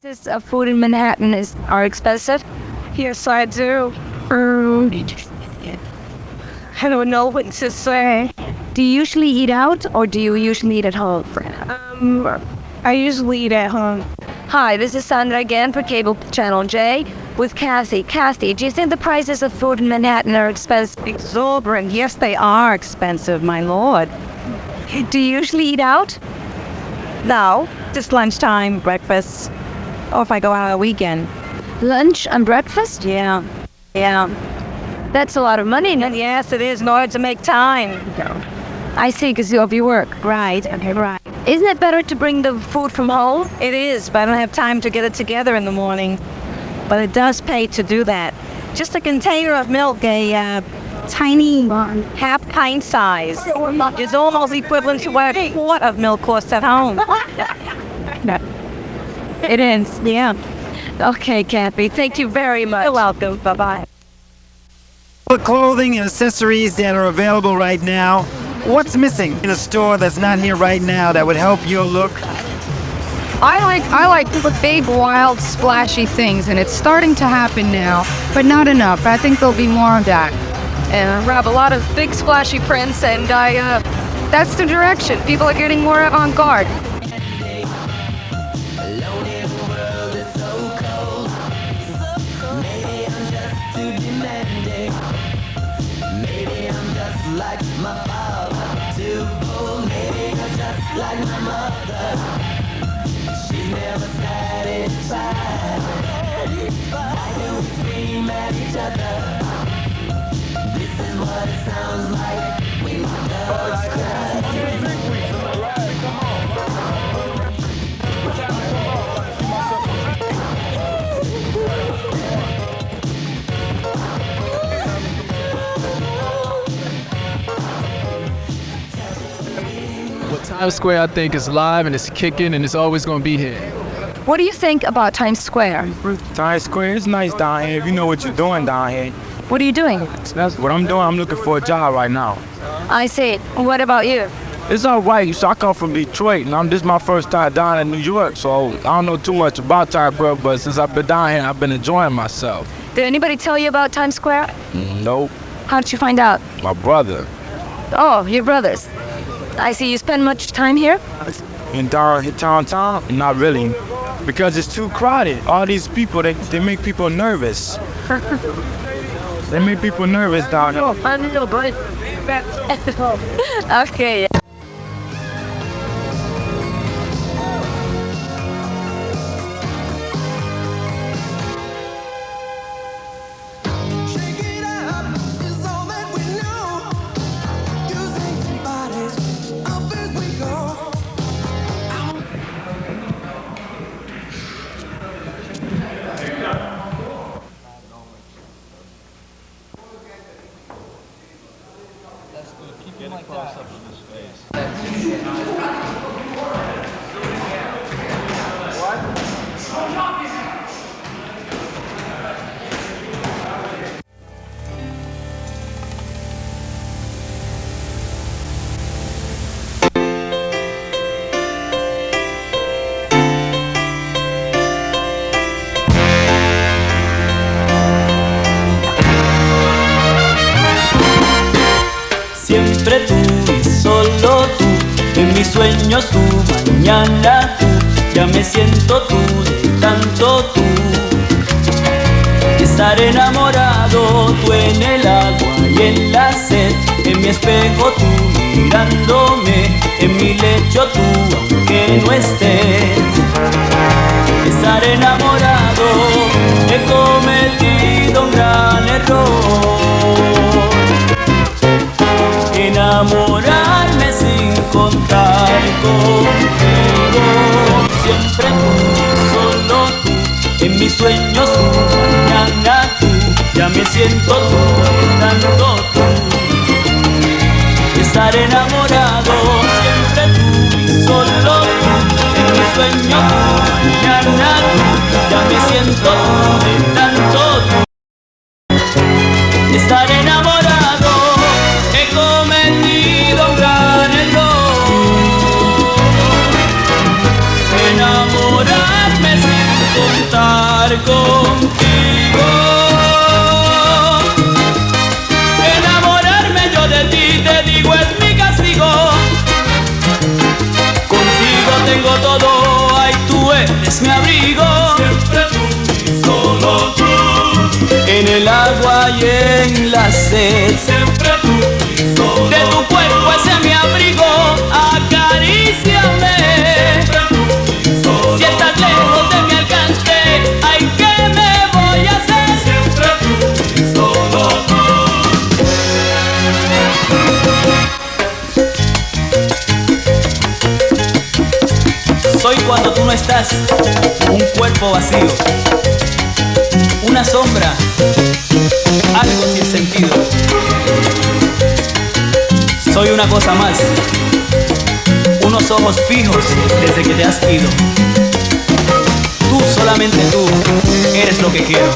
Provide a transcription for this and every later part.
Prices of food in Manhattan are expensive. Yes, I do. I don't know what to say. Do you usually eat out or do you usually eat at home? I usually eat at home. Hi, this is Sandra again for Cable Channel J with Cassie. Cassie, do you think the prices of food in Manhattan are expensive? Exorbitant. Yes, they are expensive, my lord. Do you usually eat out? No, just lunchtime, breakfast, or if I go out on a weekend. Lunch and breakfast? Yeah. That's a lot of money. And yes, it is in order to make time. I see, because of your work. Right, okay, right. Isn't it better to bring the food from home? It is, but I don't have time to get it together in the morning. But it does pay to do that. Just a container of milk, a tiny half pint size, is almost equivalent to what a quart of milk costs at home. It is. Yeah. Okay, Kathy, thank you very much. You're welcome. Bye-bye. The clothing and accessories that are available right now. What's missing in a store that's not here right now that would help your look? I like the big, wild, splashy things, and it's starting to happen now, but not enough. I think there'll be more of that. And I have a lot of big, splashy prints, and that's the direction. People are getting more avant-garde. Times Square, I think, is live and it's kicking and it's always going to be here. What do you think about Times Square? Times Square is nice down here if you know what you're doing down here. What are you doing? That's what I'm doing. I'm looking for a job right now. I see. What about you? It's all right. So I come from Detroit, and this is my first time down in New York, so I don't know too much about Times Square, but since I've been down here, I've been enjoying myself. Did anybody tell you about Times Square? Nope. How did you find out? My brother. Oh, your brothers. I see. You spend much time here? In downtown? Not really. Because it's too crowded. All these people, they make people nervous. They make people nervous down here. Okay. Siempre tú y solo tú, en mis sueños tú, mañana tú, ya me siento tú, de tanto tú. Estar enamorado, tú en el agua y en la sed, en mi espejo tú mirándome, en mi lecho tú, aunque no estés. Estar enamorado, he cometido un gran error. Enamorarme sin contar contigo. Siempre tú, solo tú, en mis sueños tú, mañana tú, ya me siento tú, tanto tú. Estar enamorado, siempre tú y solo tú, en mis sueños tú, mañana tú, ya me siento tú, tanto tú. Estar enamorado, he cometido un gran error. Enamorarme sin estar contigo. Enamorarme yo de ti, te digo, es mi castigo. Contigo tengo todo, ay, tú eres mi abrigo. Siempre tú y solo tú. En el agua y en la sed. Siempre tú y solo tú. De tu cuerpo ese mi abrigo, acaríciame. Siempre tú y solo si estás lejos de mi alcance, ay, ¿qué me voy a hacer? Siempre tú y solo tú. Soy cuando tú no estás, un cuerpo vacío, una sombra, algo sin sentido. Soy una cosa más, unos ojos fijos desde que te has ido. Tú, solamente tú, eres lo que quiero.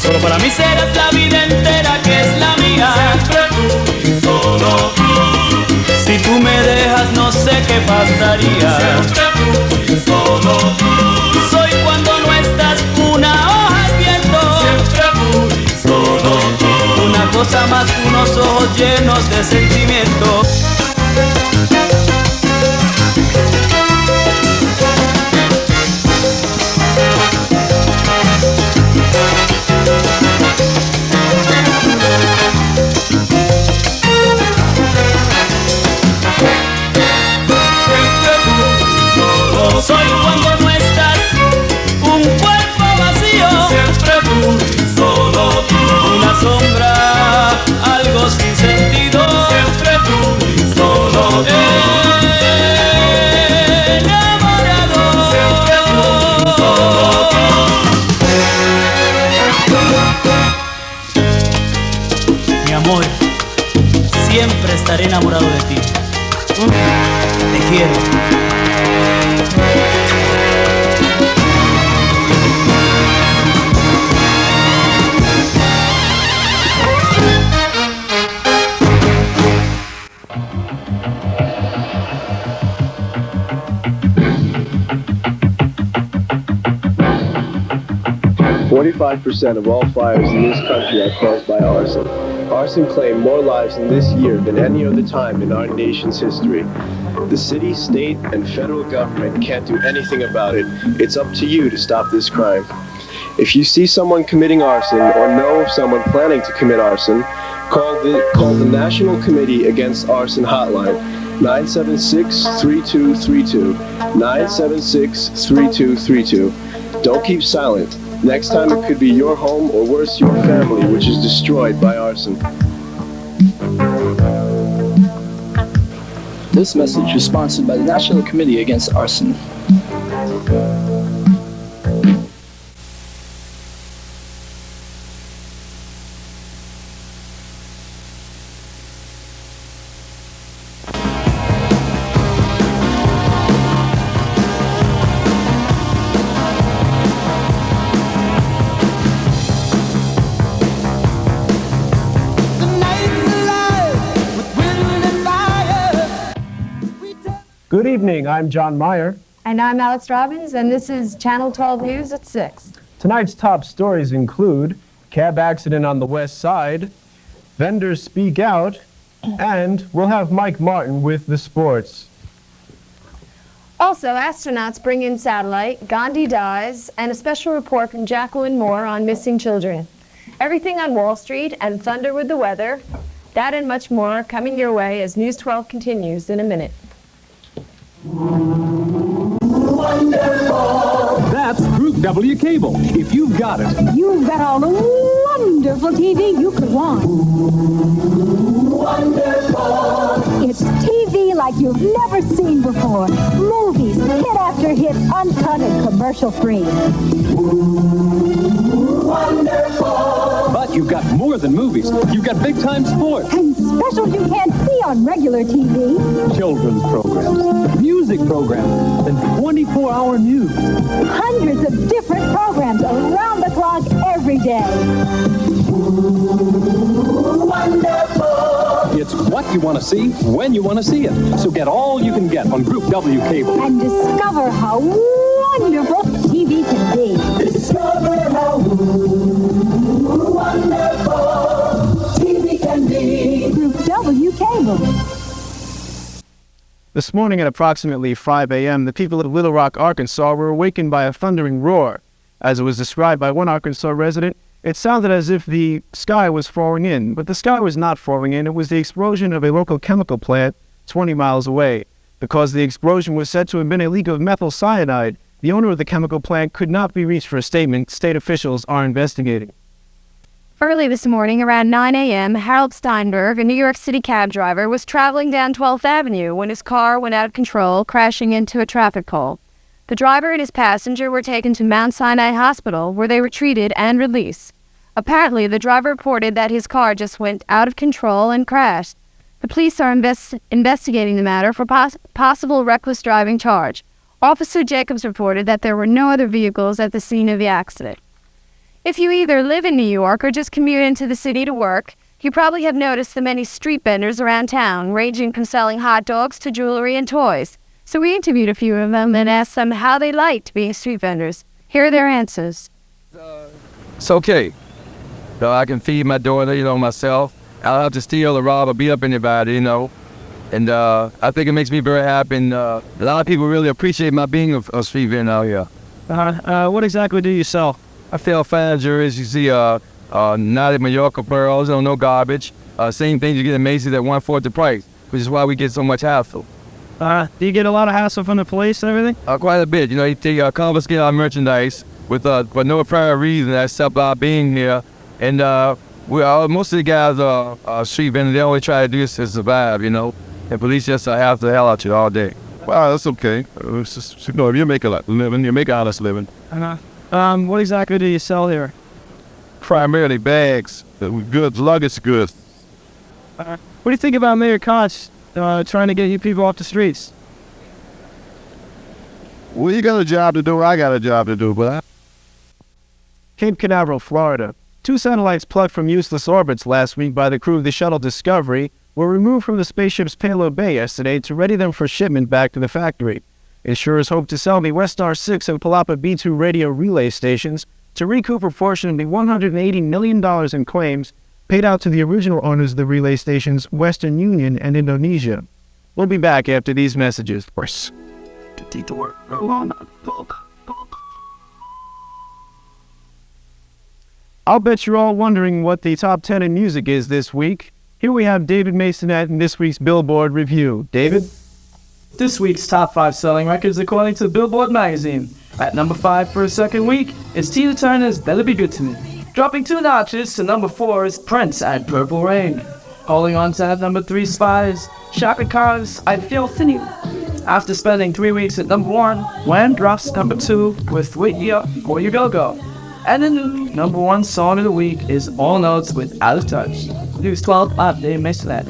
Solo para mí serás la vida entera que es la mía. Siempre tú y solo tú. Si tú me dejas no sé qué pasaría. Siempre tú y solo tú. Soy cuando no estás una hoja al viento. Siempre tú y solo tú. Una cosa más, unos ojos llenos de sentimiento. Soy cuando no estás, un cuerpo vacío. Siempre tú y solo tú. Una sombra, algo sin sentido. Siempre tú y solo tú. Enamorado. Siempre tú y solo tú. Mi amor, siempre estaré enamorado de ti. Te quiero. 45% of all fires in this country are caused by arson. Arson claimed more lives in this year than any other time in our nation's history. The city, state, and federal government can't do anything about it. It's up to you to stop this crime. If you see someone committing arson or know of someone planning to commit arson, call the National Committee Against Arson hotline, 976-3232, 976-3232. Don't keep silent. Next time it could be your home or worse, your family, which is destroyed by arson. This message was sponsored by the National Committee Against Arson. Good evening, I'm John Meyer. And I'm Alex Robbins, and this is Channel 12 News at 6. Tonight's top stories include cab accident on the west side, vendors speak out, and we'll have Mike Martin with the sports. Also, astronauts bring in satellite, Gandhi dies, and a special report from Jacqueline Moore on missing children. Everything on Wall Street and Thunder with the weather. That and much more coming your way as News 12 continues in a minute. Wonderful! That's Group W Cable. If you've got it, you've got all the wonderful TV you could want. Wonderful! It's TV like you've never seen before. Movies, hit after hit, uncut and commercial-free. But you've got more than movies. You've got big-time sports. And specials you can't see on regular TV. Children's programs, music programs, and 24-hour news. Hundreds of different programs around the clock every day. It's what you want to see, when you want to see it. So get all you can get on Group W Cable. And discover how wonderful TV can be. Discover how wonderful TV can be. Group W Cable. This morning at approximately 5 a.m., the people of Little Rock, Arkansas were awakened by a thundering roar. As it was described by one Arkansas resident, it sounded as if the sky was falling in, but the sky was not falling in. It was the explosion of a local chemical plant 20 miles away. Because the explosion was said to have been a leak of methyl cyanide, the owner of the chemical plant could not be reached for a statement. State officials are investigating. Early this morning, around 9 a.m., Harold Steinberg, a New York City cab driver, was traveling down 12th Avenue when his car went out of control, crashing into a traffic pole. The driver and his passenger were taken to Mount Sinai Hospital, where they were treated and released. Apparently, the driver reported that his car just went out of control and crashed. The police are investigating the matter for possible reckless driving charge. Officer Jacobs reported that there were no other vehicles at the scene of the accident. If you either live in New York or just commute into the city to work, you probably have noticed the many street vendors around town, ranging from selling hot dogs to jewelry and toys. So we interviewed a few of them and asked them how they liked being street vendors. Here are their answers. It's okay. So I can feed my daughter, myself. I don't have to steal or rob or beat up anybody, And I think it makes me very happy. And a lot of people really appreciate my being a street vendor out here. What exactly do you sell? I sell fine jewelry. You see, knotted Mallorca pearls, no garbage. Same thing you get at Macy's at 1/4 the price, which is why we get so much hassle. Do you get a lot of hassle from the police and everything? Quite a bit. They confiscate our merchandise for no apparent reason except our being here. And most of the guys are street vendors. They only try to do this to survive, And police just have the hell out you all day. Well, that's okay. It's just, if you make a living, you make an honest living. What exactly do you sell here? Primarily bags, goods, luggage goods. What do you think about Mayor Koch trying to get you people off the streets? Well, you got a job to do, I got a job to do, but Cape Canaveral, Florida. 2 satellites plucked from useless orbits last week by the crew of the shuttle Discovery were removed from the spaceship's payload bay yesterday to ready them for shipment back to the factory. Insurers hope to sell the Westar 6 and Palapa B2 radio relay stations to recoup a portion of the $180 million in claims paid out to the original owners of the relay stations, Western Union and Indonesia. We'll be back after these messages. I'll bet you're all wondering what the top 10 in music is this week. Here we have David Masonette in this week's Billboard Review. David? This week's top 5 selling records according to Billboard magazine. At number 5 for a second week is Tina Turner's Better Be Good to Me. Dropping 2 notches to number 4 is Prince at Purple Rain. Holding on to that number 3 spot is Chaka Khan's I Feel Thin. After spending 3 weeks at number 1, Wham drops number 2 with Whitney Up For You Go Go. And the new number 1 song of the week is All Notes with Out of Touch. News 12, I'm Dave Masonette.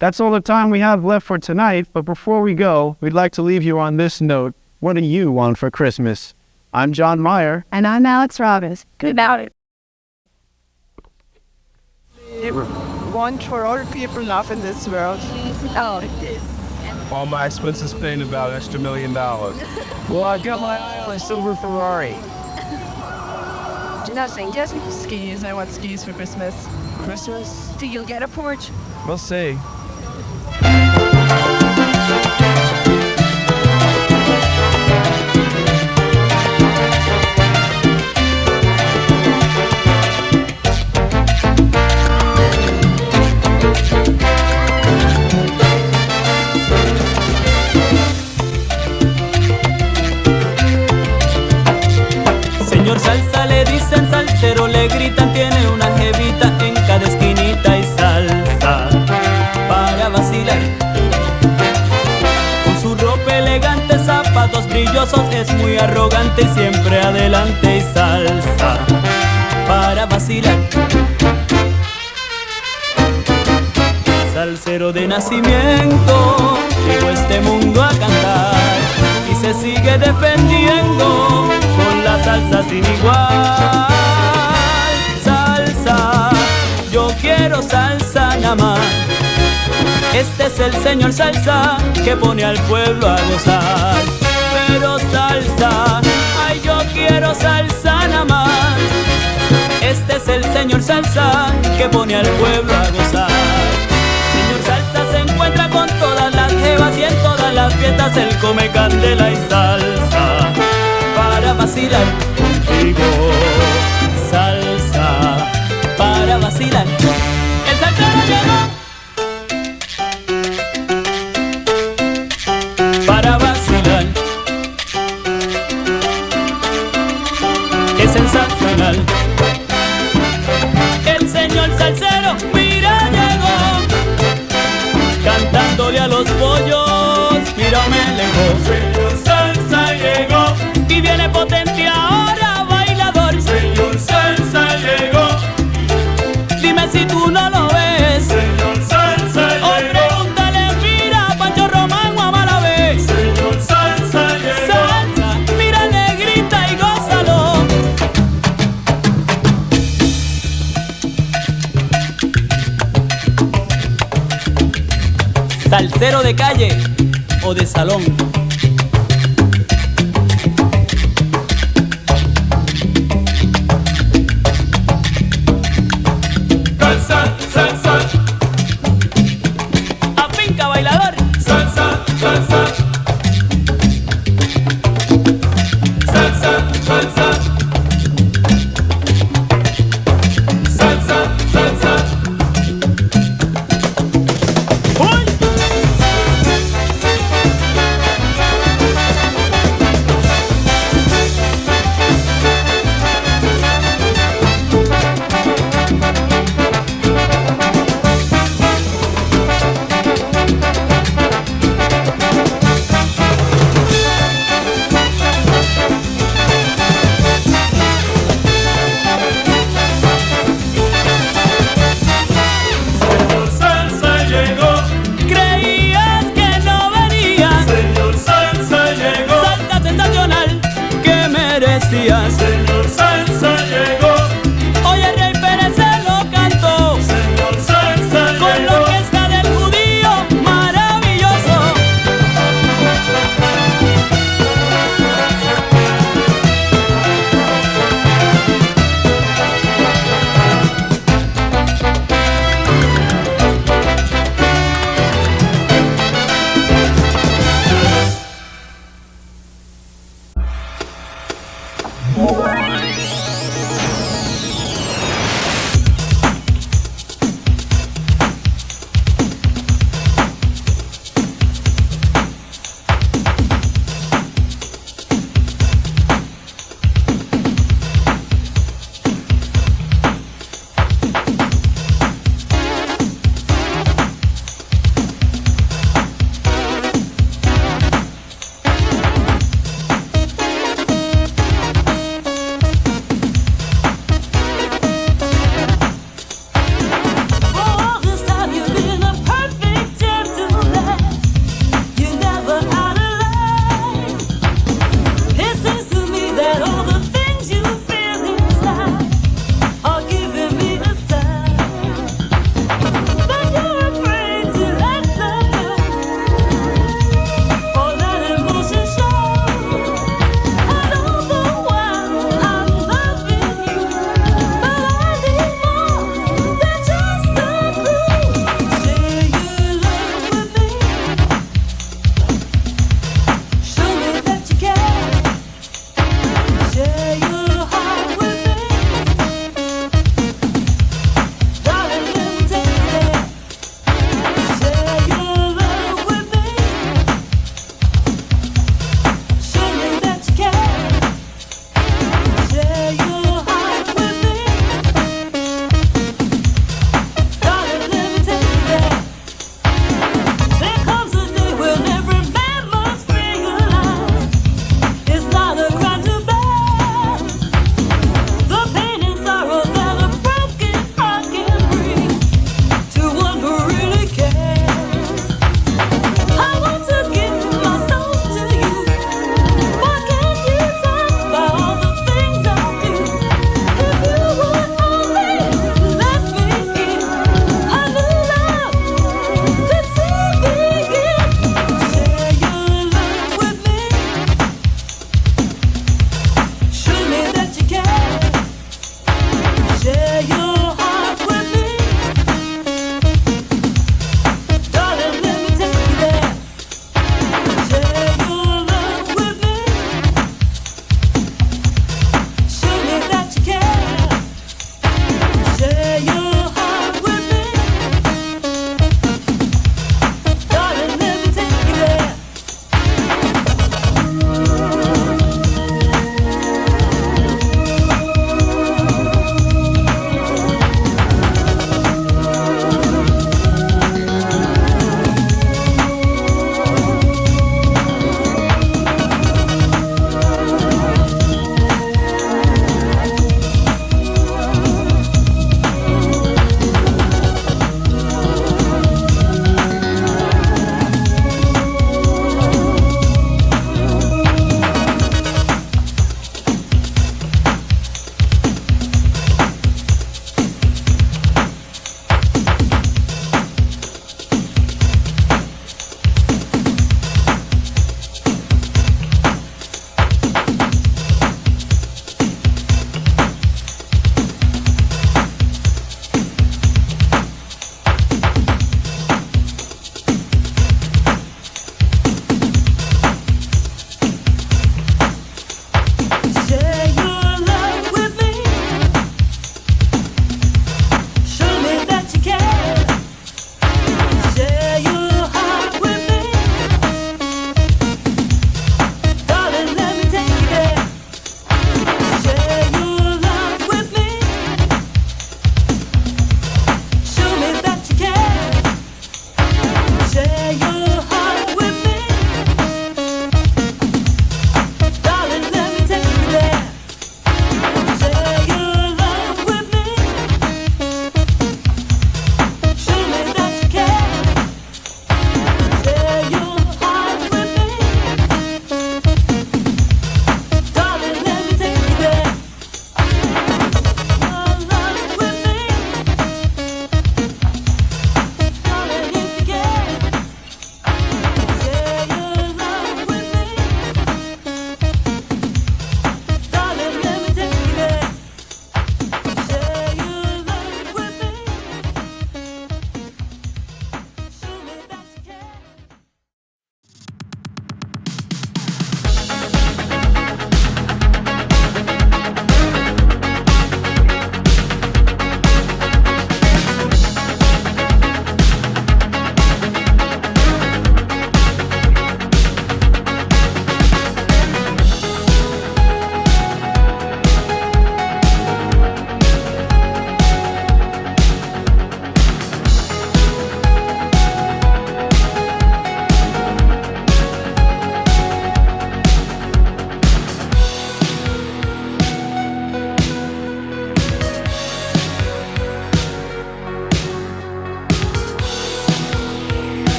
That's all the time we have left for tonight, but before we go, we'd like to leave you on this note. What do you want for Christmas? I'm John Meyer. And I'm Alex Robbins. Good night. Want for other people love in this world. Oh, all my expenses paid about an extra $1 million. Well, I got my eye on a silver Ferrari. Nothing, just skis. I want skis for Christmas. Christmas? Do you get a porch? We'll see. Señor Salsa le dicen salsero, le gritan, tiene una jevita en cada esquinita y salsa para vacilar. Con su ropa elegante, zapatos brillosos, es muy arrogante y siempre adelante y salsa salsa para vacilar. Salsero de nacimiento, llegó a este mundo a cantar y se sigue defendiendo con la salsa sin igual. Salsa, yo quiero salsa nada más. Este es el señor salsa que pone al pueblo a gozar. Pero salsa, ay, yo quiero salsa nada más. Este es el señor salsa que pone al pueblo a gozar. Señor salsa se encuentra con todas las jevas y en todas las fiestas él come candela y salsa para vacilar contigo. Salsa para vacilar. El salsero llegó para vacilar. Qué sensacional. El señor salsero, mira, llegó cantándole a los pollos. Mira, me lejos. Señor salsa llegó y viene potente ahora, bailador. Señor salsa llegó. Dime si tú no lo ves. Señor salsa llegó. O pregúntale, mira, a Pancho Román o a Malavé. Señor salsa llegó. Salsa, mírale, grita y gózalo. Salsero de calle o de salón,